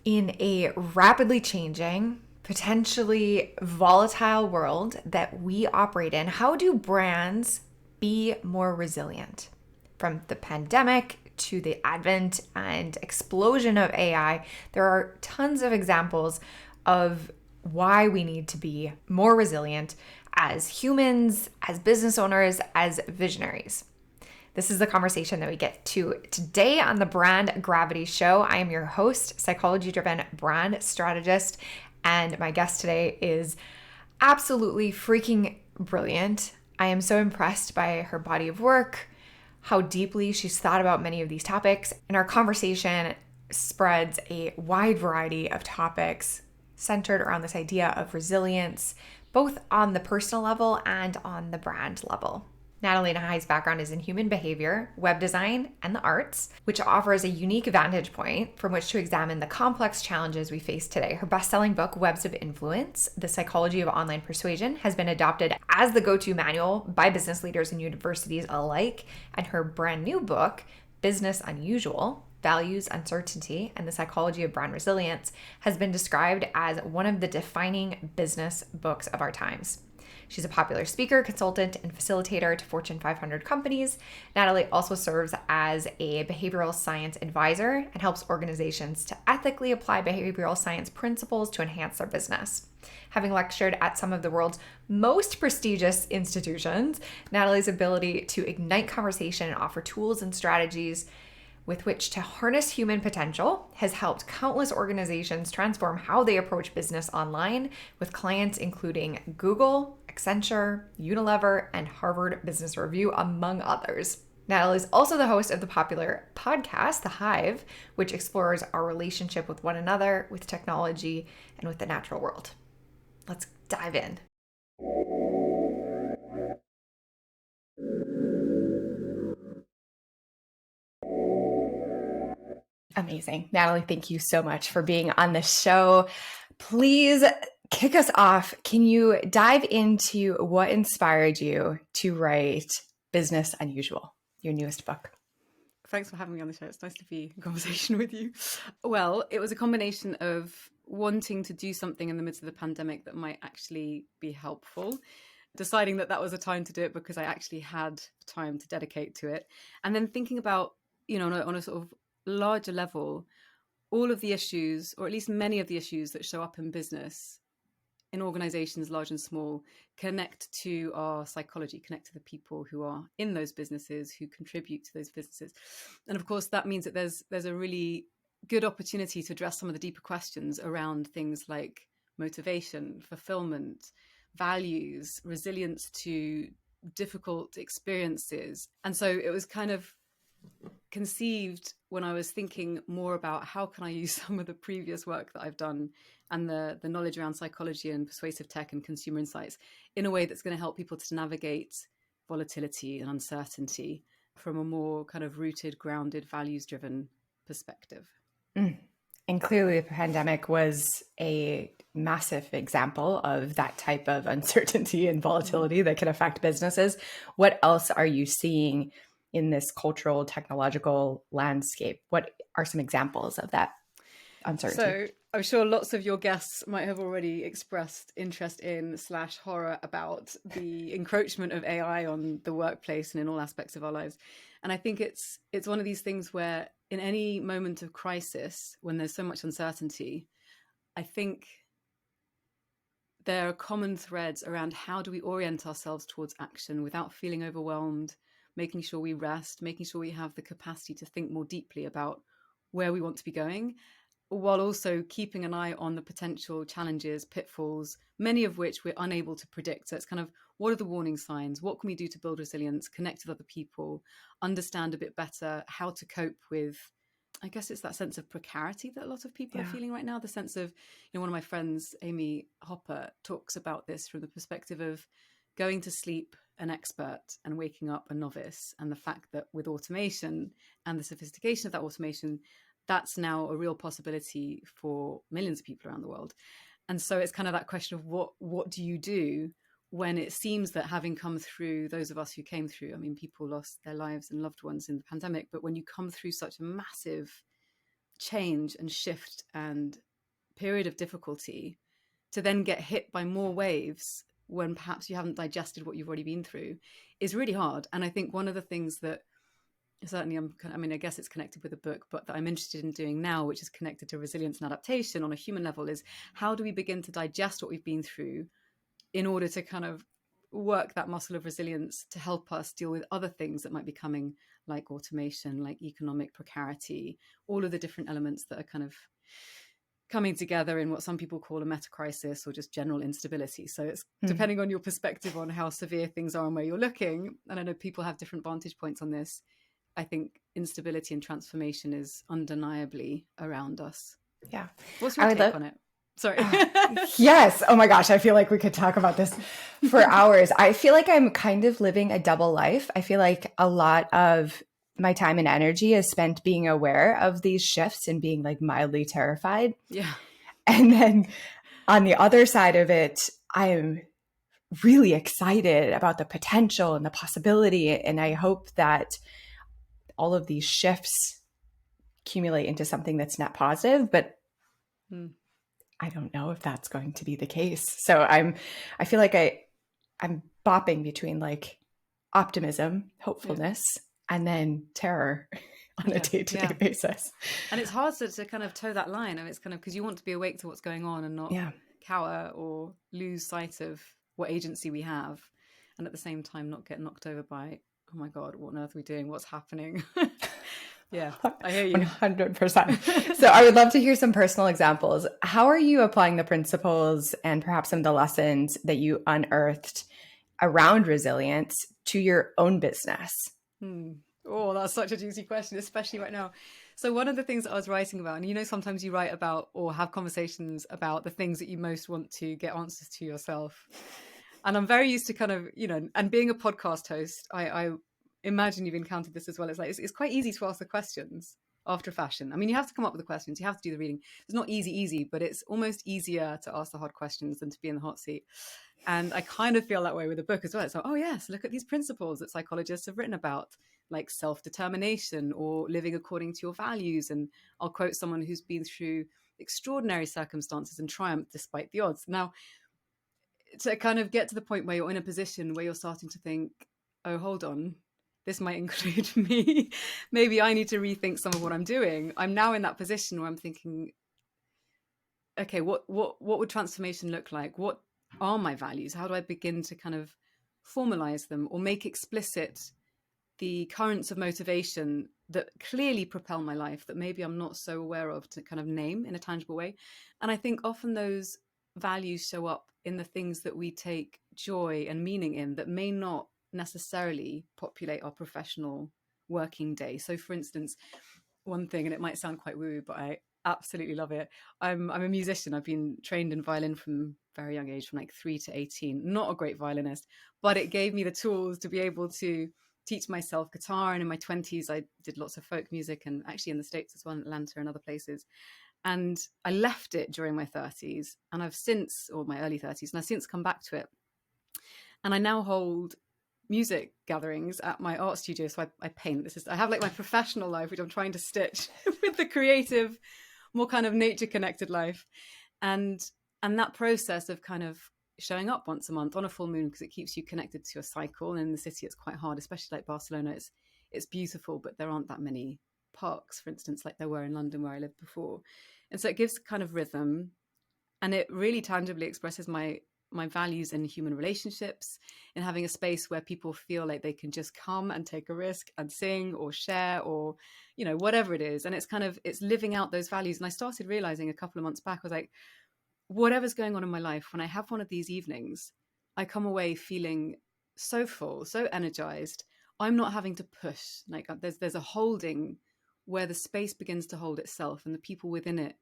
In a rapidly changing, potentially volatile world that we operate in, how do brands be more resilient? From the pandemic to the advent and explosion of AI, there are tons of examples of why we need to be more resilient as humans, as business owners, as visionaries. This is the conversation that we get to today on the Brand Gravity Show. I am your host, psychology-driven brand strategist, and my guest today is absolutely freaking brilliant. I am so impressed by her body of work, how deeply she's thought about many of these topics, and our conversation spreads a wide variety of topics centered around this idea of resilience, both on the personal level and on the brand level. Nathalie Nahai's background is in human behavior, web design, and the arts, which offers a unique vantage point from which to examine the complex challenges we face today. Her best-selling book, Webs of Influence: The Psychology of Online Persuasion, has been adopted as the go-to manual by business leaders and universities alike, and her brand new book, Business Unusual: Values, Uncertainty, and the Psychology of Brand Resilience, has been described as one of the defining business books of our times. She's a popular speaker, consultant, and facilitator to Fortune 500 companies. Nathalie also serves as a behavioral science advisor and helps organizations to ethically apply behavioral science principles to enhance their business. Having lectured at some of the world's most prestigious institutions, Nathalie's ability to ignite conversation and offer tools and strategies with which to harness human potential has helped countless organizations transform how they approach business online, with clients including Google, Accenture, Unilever, and Harvard Business Review, among others. Nathalie is also the host of the popular podcast, The Hive, which explores our relationship with one another, with technology, and with the natural world. Let's dive in. Amazing. Nathalie, thank you so much for being on the show. Please kick us off. Can you dive into what inspired you to write Business Unusual, your newest book? Thanks for having me on the show. It's nice to be in conversation with you. Well, it was a combination of wanting to do something in the midst of the pandemic that might actually be helpful, deciding that that was a time to do it because I actually had time to dedicate to it, and then thinking about, on a sort of larger level, all of the issues, or at least many of the issues that show up in business, in organizations large and small, connect to our psychology, connect to the people who are in those businesses, who contribute to those businesses. And of course, that means that there's a really good opportunity to address some of the deeper questions around things like motivation, fulfillment, values, resilience to difficult experiences. And so it was kind of conceived when I was thinking more about how can I use some of the previous work that I've done and the knowledge around psychology and persuasive tech and consumer insights in a way that's going to help people to navigate volatility and uncertainty from a more kind of rooted, grounded, values-driven perspective. And clearly the pandemic was a massive example of that type of uncertainty and volatility that can affect businesses. What else are you seeing in this cultural, technological landscape? What are some examples of that uncertainty? So I'm sure lots of your guests might have already expressed interest in / horror about the encroachment of AI on the workplace and in all aspects of our lives. And I think it's one of these things where in any moment of crisis, when there's so much uncertainty, I think there are common threads around how do we orient ourselves towards action without feeling overwhelmed, making sure we rest, making sure we have the capacity to think more deeply about where we want to be going, while also keeping an eye on the potential challenges, pitfalls, many of which we're unable to predict. So it's kind of, what are the warning signs? What can we do to build resilience, connect with other people, understand a bit better how to cope with, I guess it's that sense of precarity that a lot of people are feeling right now. The sense of, one of my friends, Amy Hopper, talks about this from the perspective of going to sleep an expert and waking up a novice, and the fact that with automation and the sophistication of that automation, that's now a real possibility for millions of people around the world. And so it's kind of that question of what do you do when it seems that, having come through, those of us who came through, I mean, people lost their lives and loved ones in the pandemic, but when you come through such a massive change and shift and period of difficulty to then get hit by more waves when perhaps you haven't digested what you've already been through is really hard. And I think one of the things that certainly I guess it's connected with the book, but that I'm interested in doing now, which is connected to resilience and adaptation on a human level, is how do we begin to digest what we've been through in order to kind of work that muscle of resilience to help us deal with other things that might be coming, like automation, like economic precarity, all of the different elements that are kind of coming together in what some people call a meta crisis or just general instability. So it's depending on your perspective on how severe things are and where you're looking. And I know people have different vantage points on this. I think instability and transformation is undeniably around us. Yeah. What's your take on it? Sorry. Yes. Oh my gosh. I feel like we could talk about this for hours. I feel like I'm kind of living a double life. I feel like a lot of my time and energy is spent being aware of these shifts and being like mildly terrified. Yeah. And then on the other side of it, I am really excited about the potential and the possibility. And I hope that all of these shifts accumulate into something that's net positive, but I don't know if that's going to be the case. So I feel like I'm bopping between like optimism, hopefulness, and then terror on a day-to-day basis. And it's hard to kind of toe that line. And it's kind of because you want to be awake to what's going on and not cower or lose sight of what agency we have. And at the same time, not get knocked over by, oh my God, what on earth are we doing? What's happening? Yeah, I hear you. 100%. So I would love to hear some personal examples. How are you applying the principles and perhaps some of the lessons that you unearthed around resilience to your own business? Oh, that's such a juicy question, especially right now. So one of the things that I was writing about, and sometimes you write about or have conversations about the things that you most want to get answers to yourself. And I'm very used to kind of, and being a podcast host, I imagine you've encountered this as well. It's like, it's quite easy to ask the questions after a fashion. I mean, you have to come up with the questions. You have to do the reading. It's not easy, but it's almost easier to ask the hard questions than to be in the hot seat. And I kind of feel that way with the book as well. It's like, oh yes, look at these principles that psychologists have written about, like self-determination or living according to your values. And I'll quote someone who's been through extraordinary circumstances and triumphed despite the odds. Now, to kind of get to the point where you're in a position where you're starting to think, oh, hold on, this might include me. Maybe I need to rethink some of what I'm doing. I'm now in that position where I'm thinking, okay, what would transformation look like? What are my values? How do I begin to kind of formalize them or make explicit the currents of motivation that clearly propel my life that maybe I'm not so aware of to kind of name in a tangible way? And I think often those values show up in the things that we take joy and meaning in that may not necessarily populate our professional working day. So for instance, one thing, and it might sound quite woo, but I absolutely love it. I'm a musician. I've been trained in violin from very young age, from like 3 to 18. Not a great violinist, but it gave me the tools to be able to teach myself guitar. And in my 20s, I did lots of folk music, and actually in the States as well, in Atlanta and other places. And I left it during my 30s, and my early 30s, and I've since come back to it. And I now hold music gatherings at my art studio. So I paint. I have like my professional life, which I'm trying to stitch with the creative, more kind of nature connected life. And that process of kind of showing up once a month on a full moon, because it keeps you connected to your cycle. And in the city, it's quite hard, especially like Barcelona. It's beautiful, but there aren't that many parks, for instance, like there were in London where I lived before. And so it gives kind of rhythm, and it really tangibly expresses my values in human relationships, in having a space where people feel like they can just come and take a risk and sing or share or, whatever it is. And it's living out those values. And I started realizing a couple of months back, I was like, whatever's going on in my life, when I have one of these evenings, I come away feeling so full, so energized. I'm not having to push. Like there's a holding where the space begins to hold itself and the people within it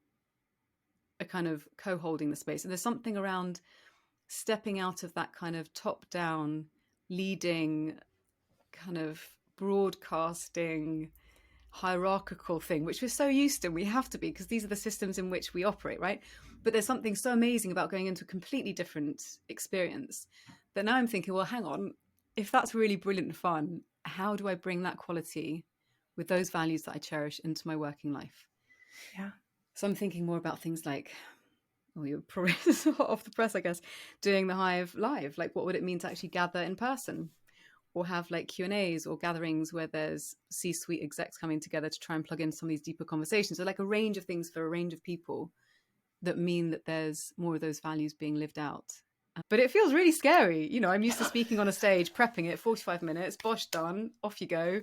are kind of co-holding the space. And there's something around stepping out of that kind of top-down, leading, kind of broadcasting, hierarchical thing, which we're so used to, and we have to be, because these are the systems in which we operate, right? But there's something so amazing about going into a completely different experience that now I'm thinking, well, hang on, if that's really brilliant and fun, how do I bring that quality with those values that I cherish into my working life? Yeah. So I'm thinking more about things like, well, you're probably off the press, I guess, doing the Hive live. Like, what would it mean to actually gather in person, or have like Q&As or gatherings where there's C-suite execs coming together to try and plug in some of these deeper conversations? So like a range of things for a range of people that mean that there's more of those values being lived out. But it feels really scary. You know, I'm used to speaking on a stage, prepping it, 45 minutes, bosh, done, off you go.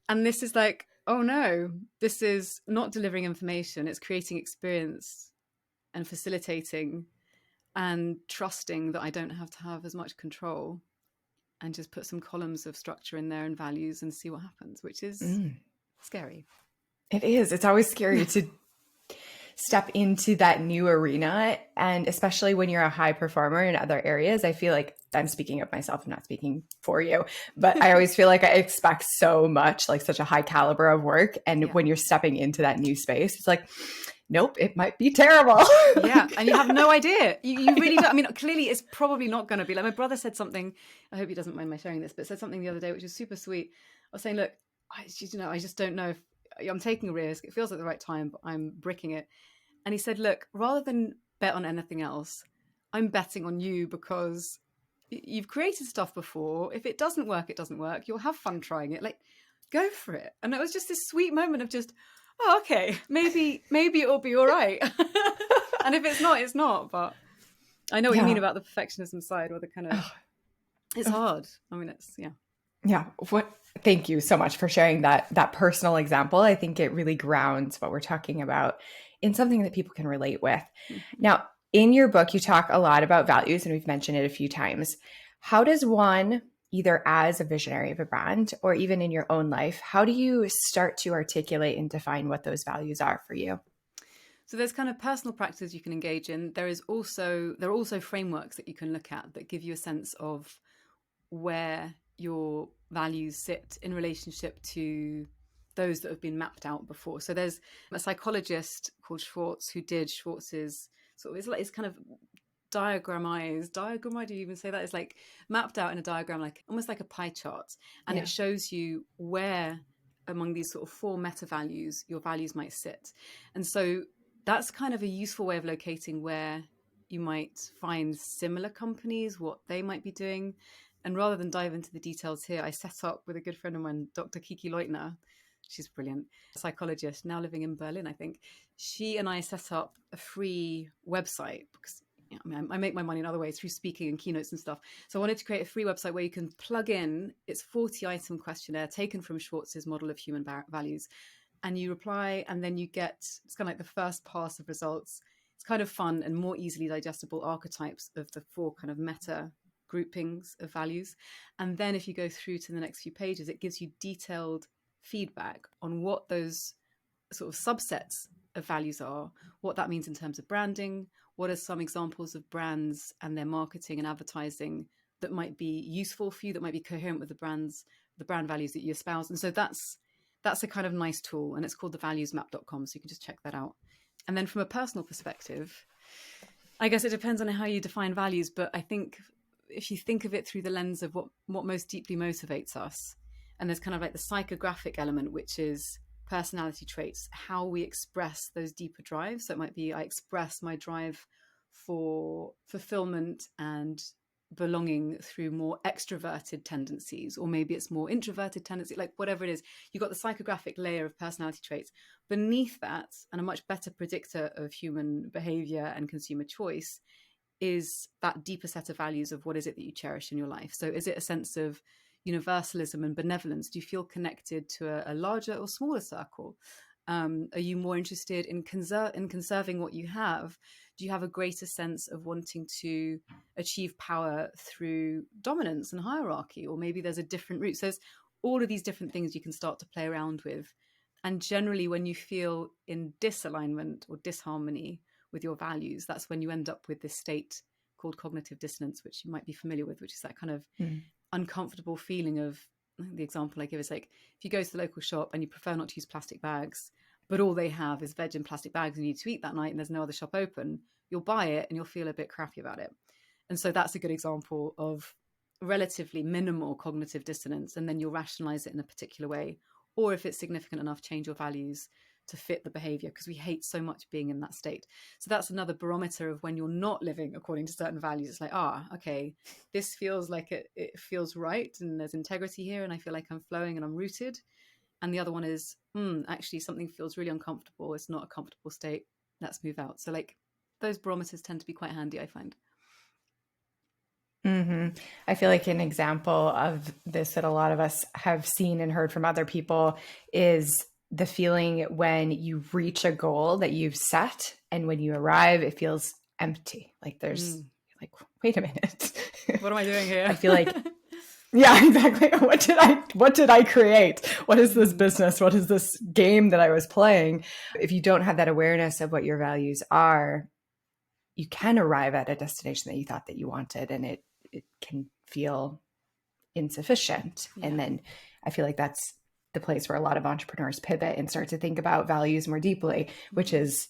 And this is like, oh no, this is not delivering information. It's creating experience and facilitating and trusting that I don't have to have as much control, and just put some columns of structure in there and values and see what happens, which is scary. It is. It's always scary to step into that new arena. And especially when you're a high performer in other areas, I feel like I'm speaking of myself, I'm not speaking for you, but I always feel like I expect so much, like such a high caliber of work. And when you're stepping into that new space, it's like, nope, it might be terrible. Yeah. And you have no idea. You really don't. I mean, clearly it's probably not going to be. Like my brother said something, I hope he doesn't mind my sharing this, but said something the other day, which was super sweet. I was saying, look, I just don't know if I'm taking a risk. It feels like the right time, but I'm bricking it. And he said, look, rather than bet on anything else, I'm betting on you because you've created stuff before. If it doesn't work, it doesn't work. You'll have fun trying it. Like, go for it. And it was just this sweet moment of just, oh, okay, maybe it'll be all right. And if it's not, it's not. But I know what you mean about the perfectionism side, or the kind of, it's hard. I mean, it's, yeah. Yeah. Thank you so much for sharing that personal example. I think it really grounds what we're talking about in something that people can relate with. Mm-hmm. Now, in your book, you talk a lot about values, and we've mentioned it a few times. How does one, either as a visionary of a brand or even in your own life, how do you start to articulate and define what those values are for you? So there's kind of personal practice you can engage in. There are also frameworks that you can look at that give you a sense of where your values sit in relationship to those that have been mapped out before. So there's a psychologist called Schwartz who did Schwartz's sort of, it's kind of diagram, do you even say that? It's like mapped out in a diagram, like almost like a pie chart. And it shows you where among these sort of 4 meta values your values might sit. And so that's kind of a useful way of locating where you might find similar companies, what they might be doing. And rather than dive into the details here, I set up with a good friend of mine, Dr. Kiki Leutner. She's brilliant, a psychologist now living in Berlin, I think. She and I set up a free website because I make my money in other ways through speaking and keynotes and stuff. So I wanted to create a free website where you can plug in, it's 40-item questionnaire taken from Schwartz's model of human values. And you reply, and then you get, it's kind of like the first pass of results. It's kind of fun and more easily digestible archetypes of the 4 kind of meta groupings of values. And then if you go through to the next few pages, it gives you detailed feedback on what those sort of subsets of values are, what that means in terms of branding, what are some examples of brands and their marketing and advertising that might be useful for you, that might be coherent with the brand values that you espouse. And so that's a kind of nice tool, and it's called thevaluesmap.com, so you can just check that out. And then from a personal perspective, I guess it depends on how you define values, but I think if you think of it through the lens of what most deeply motivates us, and there's kind of like the psychographic element, which is personality traits, how we express those deeper drives. So it might be, I express my drive for fulfillment and belonging through more extroverted tendencies, or maybe it's more introverted tendency, like whatever it is. You've got the psychographic layer of personality traits. Beneath that, and a much better predictor of human behavior and consumer choice, is that deeper set of values of what is it that you cherish in your life. So is it a sense of universalism and benevolence? Do you feel connected to a larger or smaller circle? Are you more interested in conserving what you have? Do you have a greater sense of wanting to achieve power through dominance and hierarchy? Or maybe there's a different route. So there's all of these different things you can start to play around with. And generally, when you feel in disalignment or disharmony with your values, that's when you end up with this state called cognitive dissonance, which you might be familiar with, which is that kind of uncomfortable feeling of, the example I give is like, if you go to the local shop and you prefer not to use plastic bags, but all they have is veg in plastic bags and you need to eat that night and there's no other shop open, you'll buy it and you'll feel a bit crappy about it. And so that's a good example of relatively minimal cognitive dissonance, and then you'll rationalize it in a particular way. Or if it's significant enough, change your values to fit the behavior, because we hate so much being in that state. So that's another barometer of when you're not living according to certain values. It's like, okay, this feels like it feels right, and there's integrity here, and I feel like I'm flowing and I'm rooted. And the other one is, actually something feels really uncomfortable. It's not a comfortable state. Let's move out. So like those barometers tend to be quite handy, I find. Mm-hmm. I feel like an example of this that a lot of us have seen and heard from other people is the feeling when you reach a goal that you've set, and when you arrive, it feels empty. Like there's like, wait a minute. What am I doing here? I feel like, yeah, exactly. What did I create? What is this business? What is this game that I was playing? If you don't have that awareness of what your values are, you can arrive at a destination that you thought that you wanted, and it can feel insufficient. Yeah. And then I feel like that's the place where a lot of entrepreneurs pivot and start to think about values more deeply, which is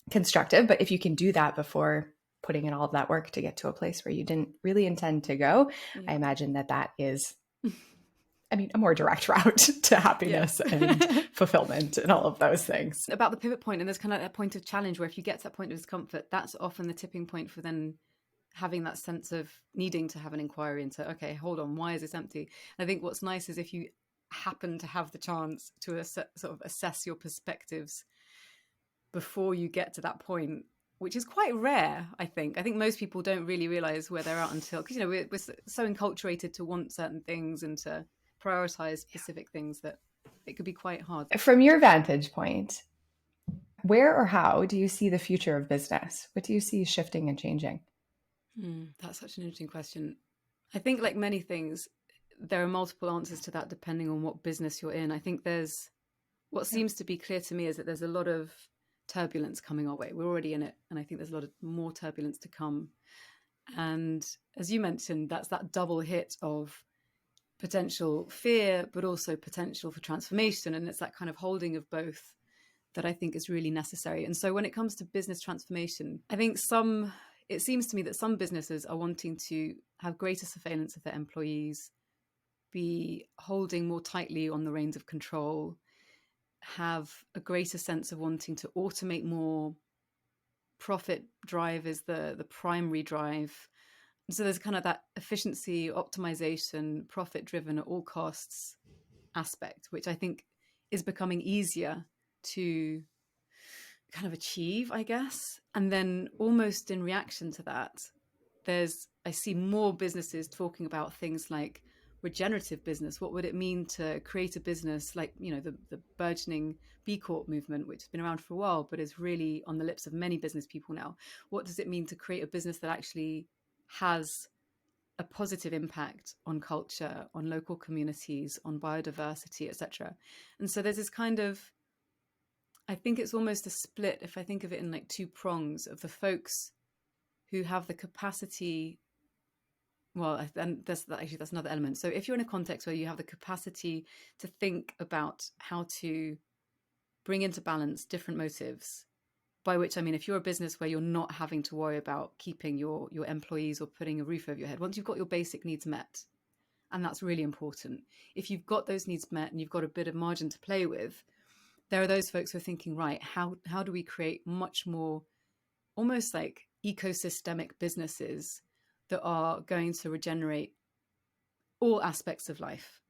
constructive. But if you can do that before putting in all of that work to get to a place where you didn't really intend to go, I imagine that is, I mean, a more direct route to happiness and fulfillment and all of those things. About the pivot point, and there's kind of a point of challenge where if you get to that point of discomfort, that's often the tipping point for then having that sense of needing to have an inquiry into, okay, hold on, why is this empty? And I think what's nice is if you happen to have the chance to sort of assess your perspectives before you get to that point, which is quite rare, I think. I think most people don't really realize where they're at until, because, we're so enculturated to want certain things and to prioritize specific things that it could be quite hard. From your vantage point, where or how do you see the future of business? What do you see shifting and changing? That's such an interesting question. I think, like many things, there are multiple answers to that depending on what business you're in. I think what seems to be clear to me is that there's a lot of turbulence coming our way. We're already in it, and I think there's a lot of more turbulence to come. And as you mentioned, that's that double hit of potential fear, but also potential for transformation. And it's that kind of holding of both that I think is really necessary. And so when it comes to business transformation, I think it seems to me that some businesses are wanting to have greater surveillance of their employees, be holding more tightly on the reins of control, have a greater sense of wanting to automate more. Profit drive is the primary drive. So there's kind of that efficiency, optimization, profit driven at all costs aspect, which I think is becoming easier to kind of achieve, I guess. And then almost in reaction to that, I see more businesses talking about things like regenerative business. What would it mean to create a business like, the burgeoning B Corp movement, which has been around for a while, but is really on the lips of many business people now? What does it mean to create a business that actually has a positive impact on culture, on local communities, on biodiversity, etc.? And so there's this kind of, I think it's almost a split, if I think of it in like two prongs, of the folks who have the capacity. Well, and that's another element. So if you're in a context where you have the capacity to think about how to bring into balance different motives, by which I mean, if you're a business where you're not having to worry about keeping your employees or putting a roof over your head, once you've got your basic needs met, and that's really important. If you've got those needs met and you've got a bit of margin to play with, there are those folks who are thinking, right, how do we create much more almost like ecosystemic businesses that are going to regenerate all aspects of life?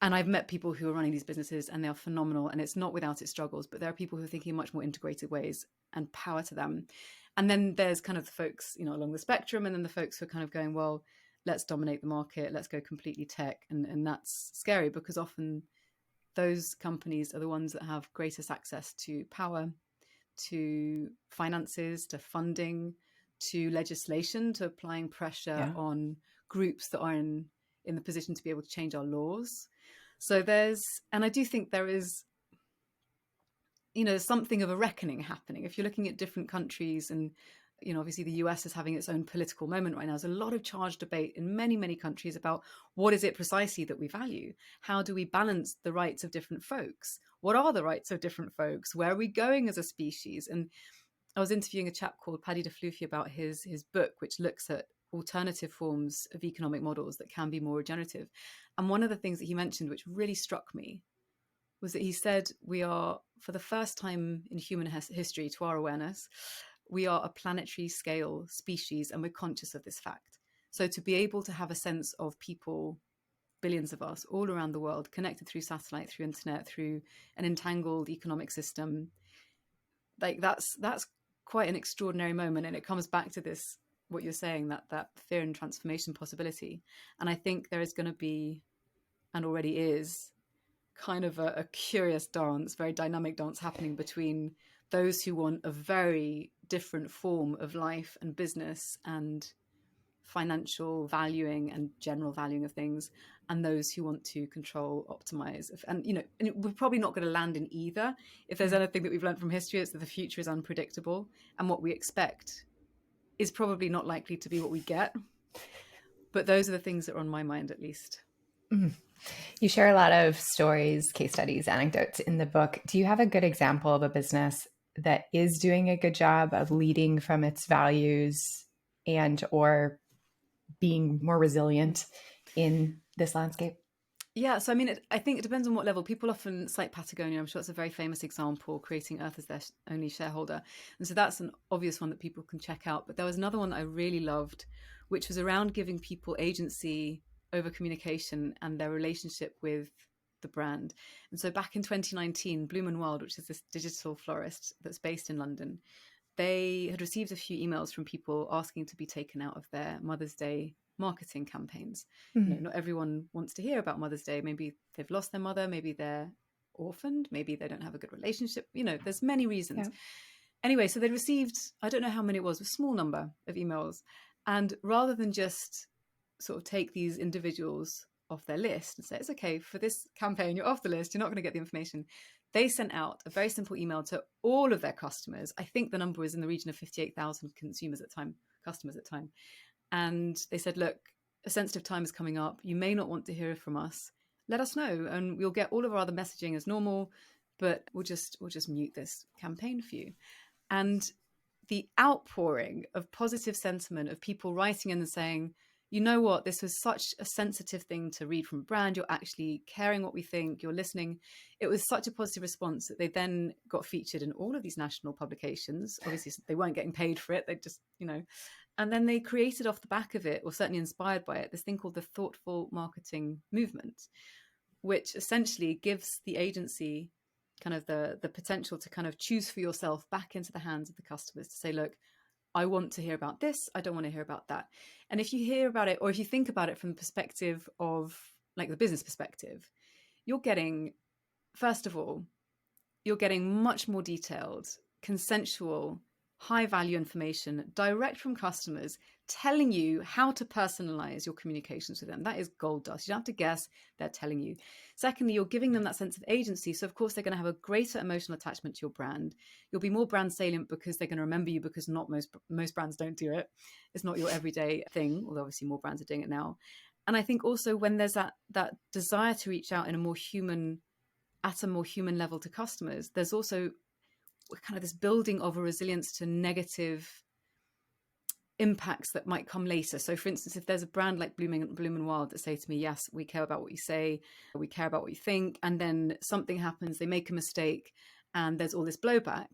And I've met people who are running these businesses and they are phenomenal, and it's not without its struggles, but there are people who are thinking in much more integrated ways, and power to them. And then there's kind of the folks, along the spectrum, and then the folks who are kind of going, well, let's dominate the market, let's go completely tech. And that's scary, because often those companies are the ones that have greatest access to power, to finances, to funding, to legislation, to applying pressure on groups that are in the position to be able to change our laws. So and I do think there is, something of a reckoning happening. If you're looking at different countries, and, obviously the US is having its own political moment right now. There's a lot of charged debate in many, many countries about what is it precisely that we value? How do we balance the rights of different folks? What are the rights of different folks? Where are we going as a species? And I was interviewing a chap called Paddy DeFluffy about his book, which looks at alternative forms of economic models that can be more regenerative. And one of the things that he mentioned, which really struck me, was that he said we are, for the first time in human history, to our awareness, we are a planetary scale species, and we're conscious of this fact. So to be able to have a sense of people, billions of us all around the world, connected through satellite, through internet, through an entangled economic system, like that's quite an extraordinary moment. And it comes back to this, what you're saying, that fear and transformation possibility. And I think there is going to be, and already is, kind of a curious dance, very dynamic dance happening between those who want a very different form of life and business and financial valuing and general valuing of things, and those who want to control, optimize. And we're probably not going to land in either. If there's anything that we've learned from history, it's that the future is unpredictable, and what we expect is probably not likely to be what we get. But those are the things that are on my mind, at least. You share a lot of stories, case studies, anecdotes in the book. Do you have a good example of a business that is doing a good job of leading from its values and or being more resilient in this landscape? Yeah, so I mean, I think it depends on what level. People often cite Patagonia. I'm sure it's a very famous example, creating Earth as their only shareholder. And so that's an obvious one that people can check out. But there was another one that I really loved, which was around giving people agency over communication and their relationship with the brand. And so back in 2019, Bloom and Wild, which is this digital florist that's based in London, they had received a few emails from people asking to be taken out of their Mother's Day marketing campaigns. Not everyone wants to hear about Mother's Day. Maybe they've lost their mother, maybe they're orphaned, maybe they don't have a good relationship. There's many reasons. Yeah. Anyway, so they received, I don't know how many it was, a small number of emails. And rather than just sort of take these individuals off their list and say, it's okay, for this campaign, you're off the list, you're not going to get the information, they sent out a very simple email to all of their customers. I think the number was in the region of 58,000 customers at the time. And they said, look, a sensitive time is coming up. You may not want to hear from us. Let us know, and we'll get all of our other messaging as normal, but we'll just mute this campaign for you. And the outpouring of positive sentiment of people writing in and saying, you know what, this was such a sensitive thing to read from a brand. You're actually caring what we think, you're listening. It was such a positive response that they then got featured in all of these national publications. Obviously, they weren't getting paid for it. They just, and then they created off the back of it, or certainly inspired by it, this thing called the thoughtful marketing movement, which essentially gives the agency kind of the potential to kind of choose for yourself back into the hands of the customers to say, look, I want to hear about this. I don't want to hear about that. And if you hear about it, or if you think about it from the perspective of like the business perspective, you're getting, first of all, you're getting much more detailed, consensual, high value information direct from customers telling you how to personalize your communications with them. That is gold dust. You don't have to guess, they're telling you. Secondly, you're giving them that sense of agency. So of course they're going to have a greater emotional attachment to your brand. You'll be more brand salient because they're going to remember you, because not most brands don't do it. It's not your everyday thing, although obviously more brands are doing it now. And I think also when there's that desire to reach out at a more human level to customers, there's also kind of this building of a resilience to negative impacts that might come later. So for instance, if there's a brand like Bloom and Wild that say to me, yes, we care about what you say, we care about what you think, and then something happens, they make a mistake and there's all this blowback,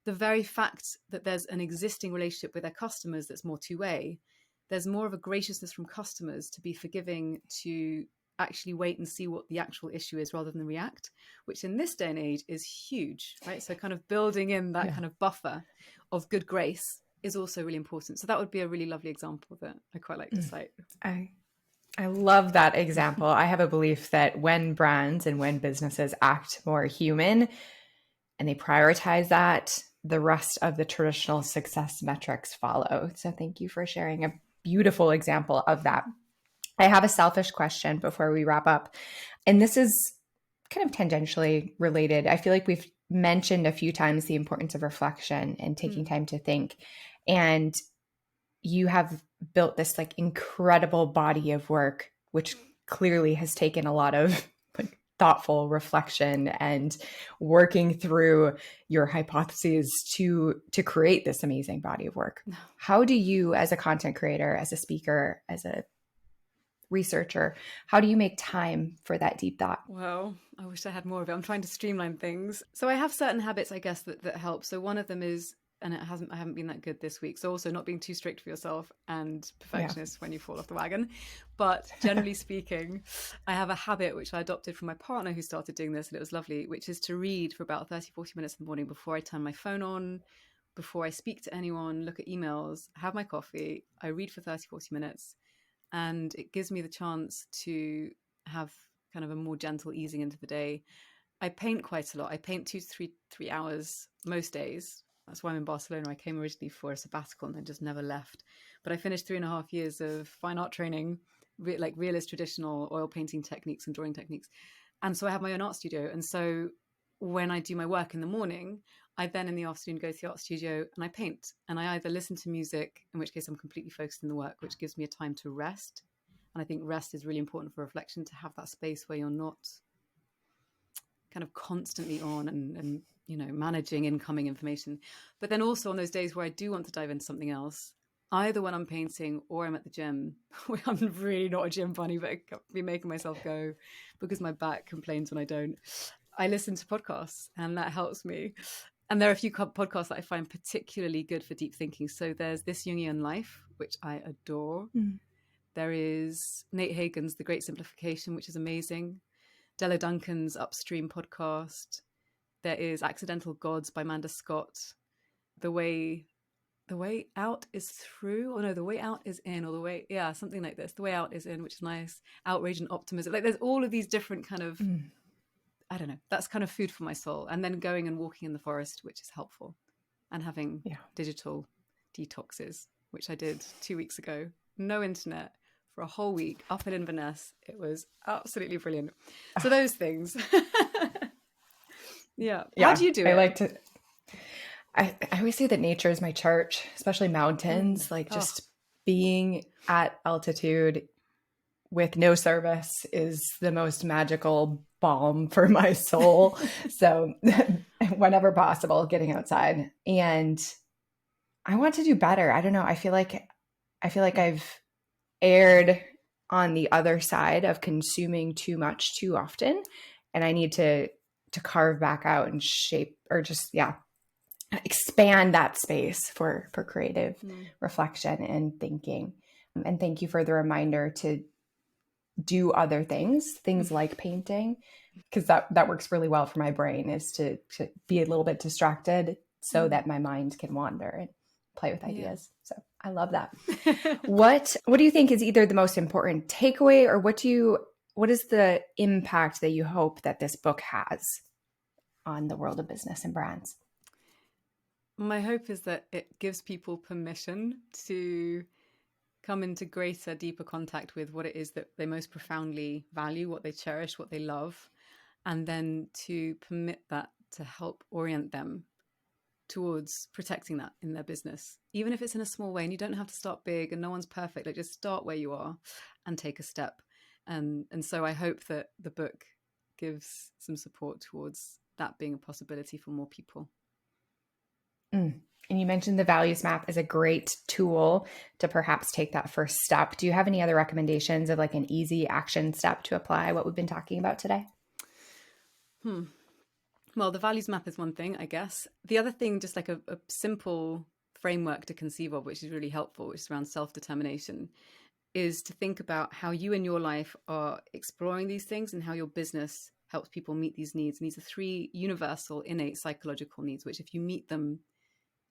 the very fact that there's an existing relationship with their customers that's more two-way, there's more of a graciousness from customers to be forgiving, to actually wait and see what the actual issue is rather than react, which in this day and age is huge, right? So kind of building in that kind of buffer of good grace is also really important. So that would be a really lovely example that I quite like to cite. I love that example. I have a belief that when brands and when businesses act more human and they prioritize that, the rest of the traditional success metrics follow. So thank you for sharing a beautiful example of that. I have a selfish question before we wrap up. And this is kind of tangentially related. I feel like we've mentioned a few times the importance of reflection and taking time to think. And you have built this like incredible body of work, which clearly has taken a lot of like thoughtful reflection and working through your hypotheses to create this amazing body of work. How do you, as a content creator, as a speaker, as a researcher. How do you make time for that deep thought? Well, I wish I had more of it. I'm trying to streamline things. So I have certain habits, I guess, that help. So one of them is, and I haven't been that good this week. So also not being too strict for yourself and perfectionist when you fall off the wagon. But generally speaking, I have a habit which I adopted from my partner who started doing this, and it was lovely, which is to read for about 30, 40 minutes in the morning before I turn my phone on, before I speak to anyone, look at emails, have my coffee. I read for 30, 40 minutes, and it gives me the chance to have kind of a more gentle easing into the day. I paint quite a lot. I paint 2 to 3 hours most days. That's why I'm in Barcelona. I came originally for a sabbatical and then just never left. But I finished 3.5 years of fine art training, like realist traditional oil painting techniques and drawing techniques. And so I have my own art studio. And so when I do my work in the morning, I then in the afternoon go to the art studio and I paint. And I either listen to music, in which case I'm completely focused in the work, which gives me a time to rest. And I think rest is really important for reflection, to have that space where you're not kind of constantly on and managing incoming information. But then also on those days where I do want to dive into something else, either when I'm painting or I'm at the gym, where I'm really not a gym bunny, but I can't be making myself go because my back complains when I don't, I listen to podcasts, and that helps me. And there are a few podcasts that I find particularly good for deep thinking. So there's This Jungian Life, which I adore. There is Nate Hagen's The Great Simplification, which is amazing. Della Duncan's Upstream podcast. There is Accidental Gods by Amanda Scott. The Way Out is Through, or no, The Way Out is In, or something like this. The Way Out is In, which is nice. Outrage and Optimism. Like there's all of these different kind of, I don't know, that's kind of food for my soul. And then going and walking in the forest, which is helpful. And having digital detoxes, which I did 2 weeks ago. No internet for a whole week up in Inverness. It was absolutely brilliant. So those things. Yeah. How do you do it? I always say that nature is my church, especially mountains, like just being at altitude with no service is the most magical balm for my soul. So whenever possible, getting outside. And I want to do better. I don't know. I feel like I've erred on the other side of consuming too much too often. And I need to carve back out and shape, or just, expand that space for creative reflection and thinking. And thank you for the reminder to do other things like painting, because that works really well for my brain, is to be a little bit distracted so that my mind can wander and play with ideas. So I love that. What do you think is either the most important takeaway, or what is the impact that you hope that this book has on the world of business and brands? My hope is that it gives people permission to come into greater, deeper contact with what it is that they most profoundly value, what they cherish, what they love, and then to permit that to help orient them towards protecting that in their business, even if it's in a small way. And you don't have to start big, and no one's perfect. Like, just start where you are and take a step. And so I hope that the book gives some support towards that being a possibility for more people. And you mentioned the values map as a great tool to perhaps take that first step. Do you have any other recommendations of like an easy action step to apply what we've been talking about today? Well, the values map is one thing, I guess. The other thing, just like a simple framework to conceive of, which is really helpful, which is around self-determination, is to think about how you in your life are exploring these things and how your business helps people meet these needs. And these are 3 universal, innate psychological needs, which if you meet them,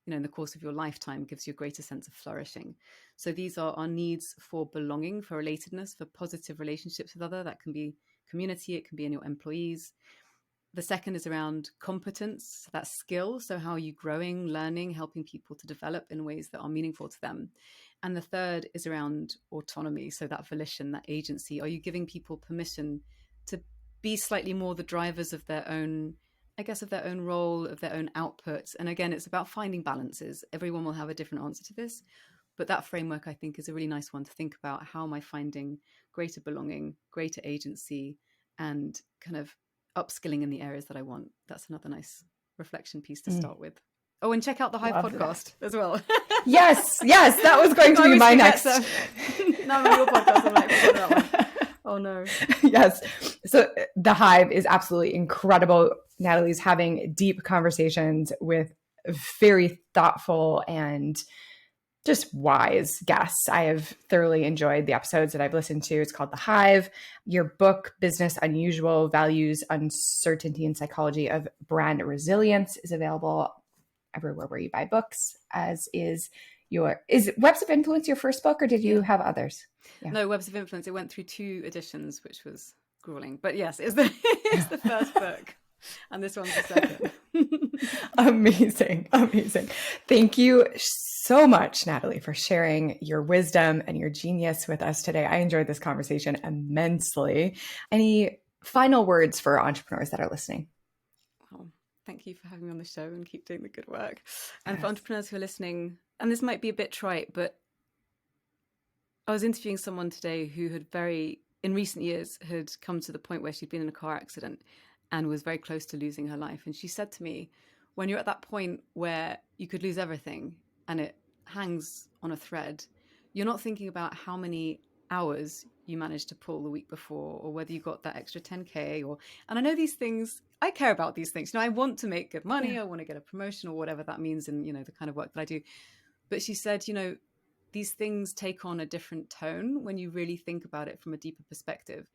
in the course of your lifetime, gives you a greater sense of flourishing. So these are our needs for belonging, for relatedness, for positive relationships with other. That can be community, it can be in your employees. The second is around competence, that skill. So how are you growing, learning, helping people to develop in ways that are meaningful to them? And the third is around autonomy. So that volition, that agency. Are you giving people permission to be slightly more the drivers of their own, of their own role, of their own output? And again, it's about finding balances. Everyone will have a different answer to this. But that framework, I think, is a really nice one to think about. How am I finding greater belonging, greater agency, and kind of upskilling in the areas that I want? That's another nice reflection piece to start with. Oh, and check out the Hive podcast as well. Yes, that was going to be my next. Now I'm on your podcast. I'm like, forgot that one. Oh no. Yes. So The Hive is absolutely incredible. Natalie's having deep conversations with very thoughtful and just wise guests. I have thoroughly enjoyed the episodes that I've listened to. It's called The Hive. Your book, Business Unusual: Values, Uncertainty, and Psychology of Brand Resilience, is available everywhere where you buy books, as is Webs of Influence your first book, or did you have others? Yeah. No, Webs of Influence. It went through 2 editions, which was grueling. But yes, it's the first book. And this one's the second. Amazing. Amazing. Thank you so much, Nathalie, for sharing your wisdom and your genius with us today. I enjoyed this conversation immensely. Any final words for entrepreneurs that are listening? Well, thank you for having me on the show, and keep doing the good work. And for entrepreneurs who are listening, and this might be a bit trite, but I was interviewing someone today who had in recent years, had come to the point where she'd been in a car accident and was very close to losing her life. And she said to me, when you're at that point where you could lose everything and it hangs on a thread, you're not thinking about how many hours you managed to pull the week before, or whether you got that extra 10K, and I know these things, I care about these things. I want to make good money. Yeah. I want to get a promotion or whatever that means in, the kind of work that I do. But she said, these things take on a different tone when you really think about it from a deeper perspective.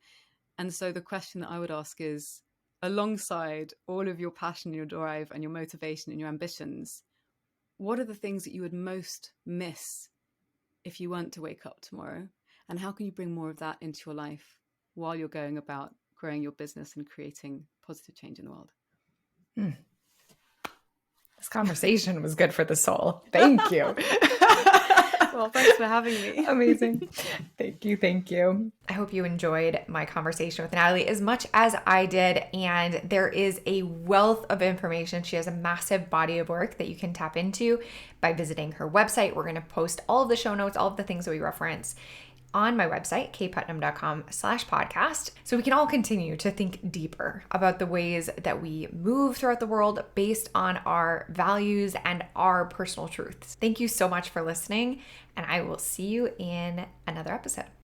And so the question that I would ask is, alongside all of your passion, your drive, and your motivation and your ambitions, what are the things that you would most miss if you weren't to wake up tomorrow? And how can you bring more of that into your life while you're going about growing your business and creating positive change in the world? This conversation was good for the soul. Thank you. Well, thanks for having me. Amazing. Thank you. Thank you. I hope you enjoyed my conversation with Nathalie as much as I did. And there is a wealth of information. She has a massive body of work that you can tap into by visiting her website. We're going to post all of the show notes, all of the things that we reference on my website, kayeputnam.com/podcast, so we can all continue to think deeper about the ways that we move throughout the world based on our values and our personal truths. Thank you so much for listening, and I will see you in another episode.